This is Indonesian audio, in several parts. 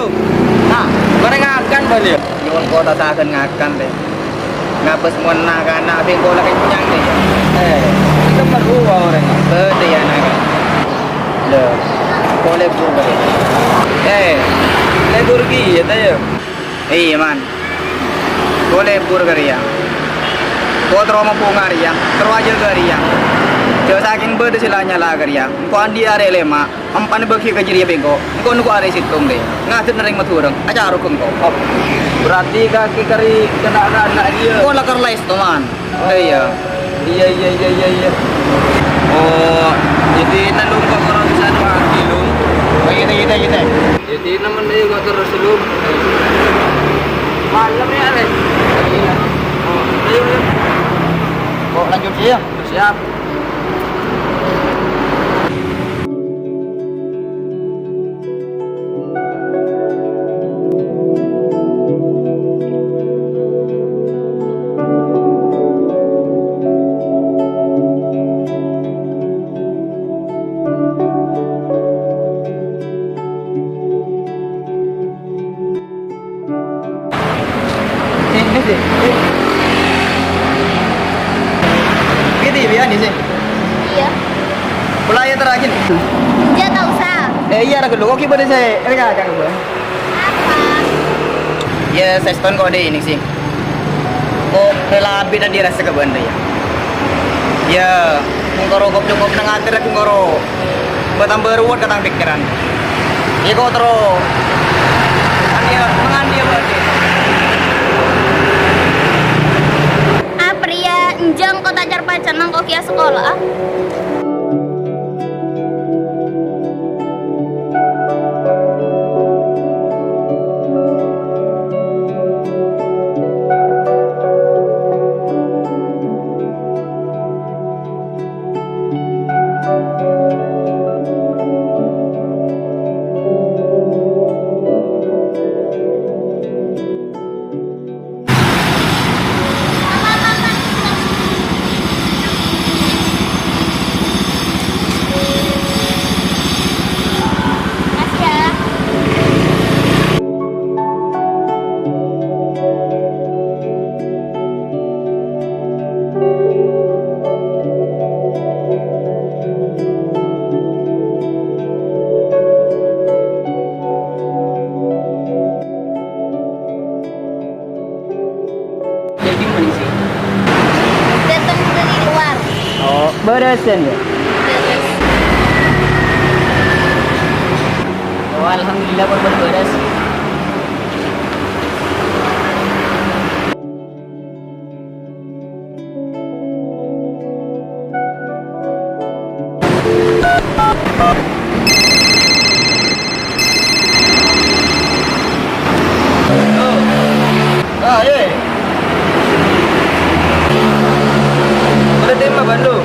Balo. Nah, bareng akan balik. Nyuwun kota saken ngakan deh. Ngapes mun nak anak bengko lagi punyang deh. Itu meru orang. Bede ya nak. Le. Boleh burger. Le burgi ya tayo. Iya man. Boleh burger ya. Kotro mapungar ya. Terwajil gari ya. Jo saking berde silanya lagar ya. Ko andi are lema. Ampan bagi kejiri bengko. Ko nuku are situng deh. Ngatur nering maturang. Aja arukum ko. Berarti kaki kari kena anak dia. Ko lakar lais teman. Iya. Iya. Oh, jadi nalung kok orang bisa doang kilung. Kita. Jadi naman dia kok terus belum. Malam ya, Ale. Oh, ayo. Kok lanjut ya? Siap. Gini biar nih sih. Iya. Mulai terakhir. Dia tak usah. Iya nak dulu. Oke boleh saya. Ini kan gue. Apa? Ya saya stone kode ini sih. Kok lebih dan dirasa ke benda ya. Ya, mengkoro kop cukup nang akhir aku ngoro. Bertambah ruwet katang pikiran. Ya kok terus. Mangan dia berarti. Pria enjang kota jar pacar nang kokia sekolah. Makasih ya. Jadi mana sih? Datang dari luar. Oh, berasen ya. Beres. Oh, alhamdulillah beres. Ye. Udah terima Bandung.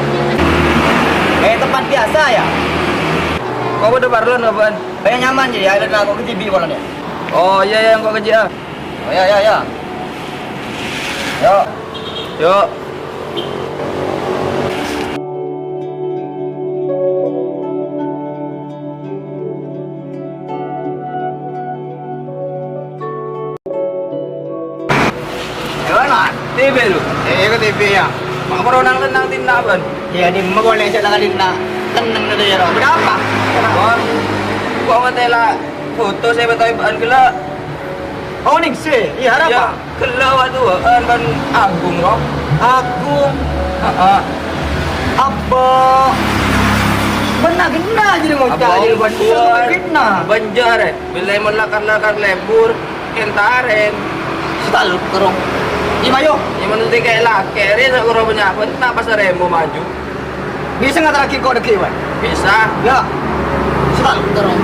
Tempat biasa ya? Kau udah baru nggak ban? Kayak nyaman ya, ada aku ke TV malah ya. Oh iya yang kau kerja. Oh ya. Yuk. Gimana? TV lu? Iya ke TV ya. Mak baru nang tindak ban. Iya di mau boleh saya nang tindak. Tenang na ya. Berapa? Gua ngatela foto saya betul ban gila. Oh ning sih. Iya harap. Ya, gila waktu ban Agung roh. Agung. Heeh. Apa? Benar kena jadi ngocak jadi kena. Banjar bila mau lakar lebur kentaren. Selalu kerong. Imayo. Iman nanti kayak laker ya nak kurang banyak pun tak pasar remo maju. Bisa nggak terakhir kau deki wan? Bisa. Ya. Selalu kerong.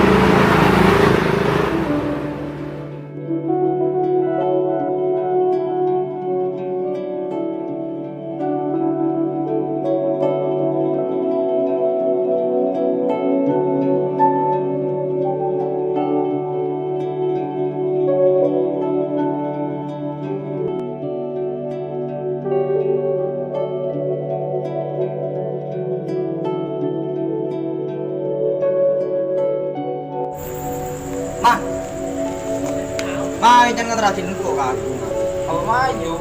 Main jangan ngerasin kok aku. Apa maju?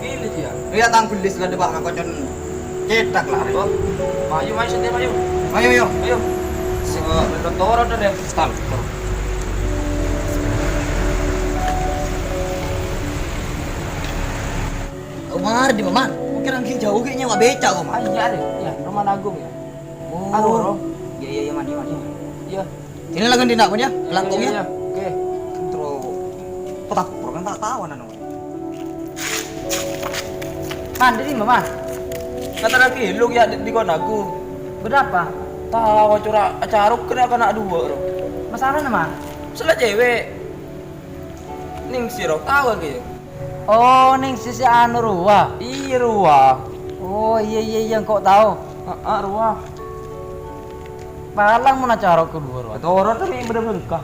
Gila sih ya. Lihat ang kulis lah debat ngakon jon cetak lah. Oh, maju maju sedih maju. Ayo yo. Ayo. Toro udah deh. Stop. Umar di mana? Mungkin angking jauh kayaknya wak beca kok. Ah iya deh. Ya, Rumah Agung ya. Oh. Aduh, Iya man. Iya. Ini lagi tindak punya pelangkungnya. Iya. Oke. Terus petak program tak tahu anu. Man, di sini man. Kata lagi lu ya di kon aku. Berapa? Tahu curah acara kena kena dua bro. Masalahnya man. Masalah cewek. Ning siro tahu lagi. Oh, ning sisi anu Ruah. Iya ruah. Oh, iya kok tahu. Ruah. Palang mau acara kedua Ruah. Toro tapi bener-bener kah?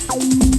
Thank you.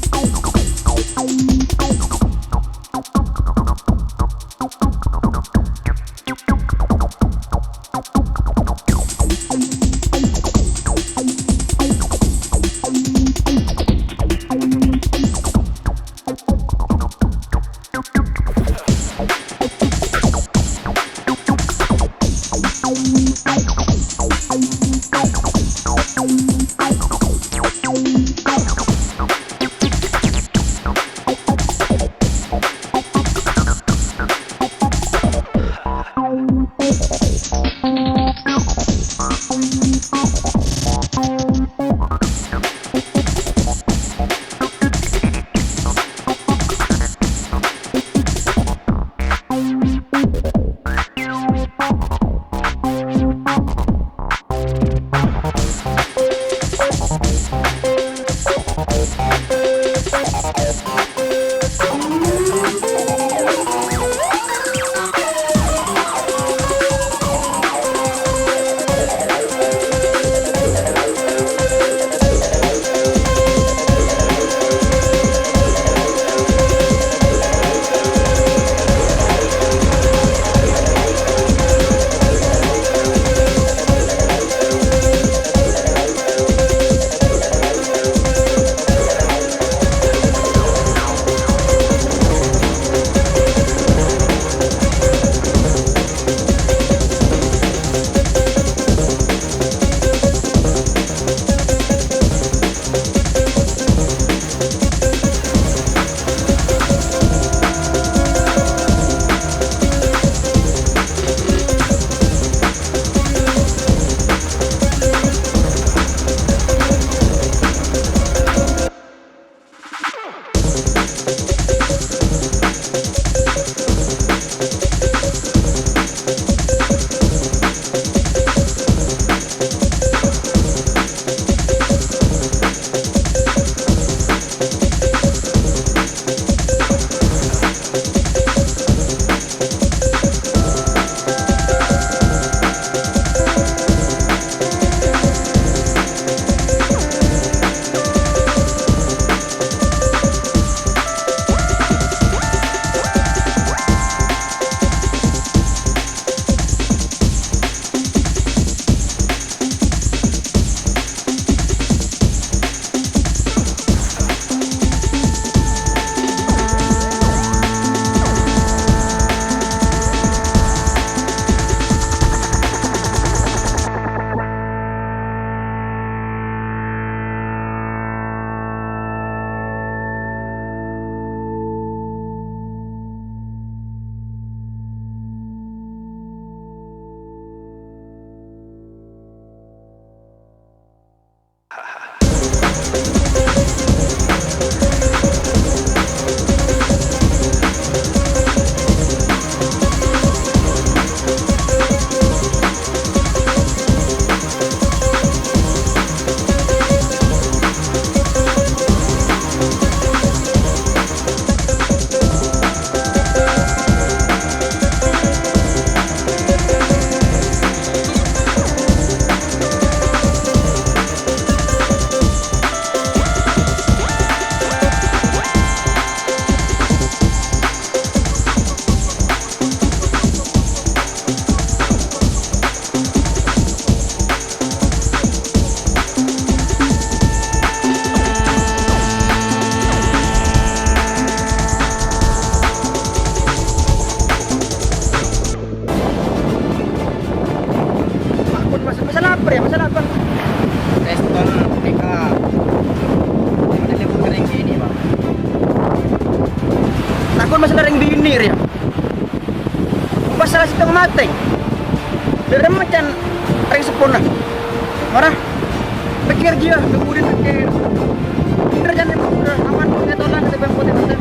masalah ring binir ya. Masalah sitang mateng. Dari macam ring sepuna. Marah. Pikir dia, kemudian pikir. Indra jangan aman, pengetahuan, tapi yang putih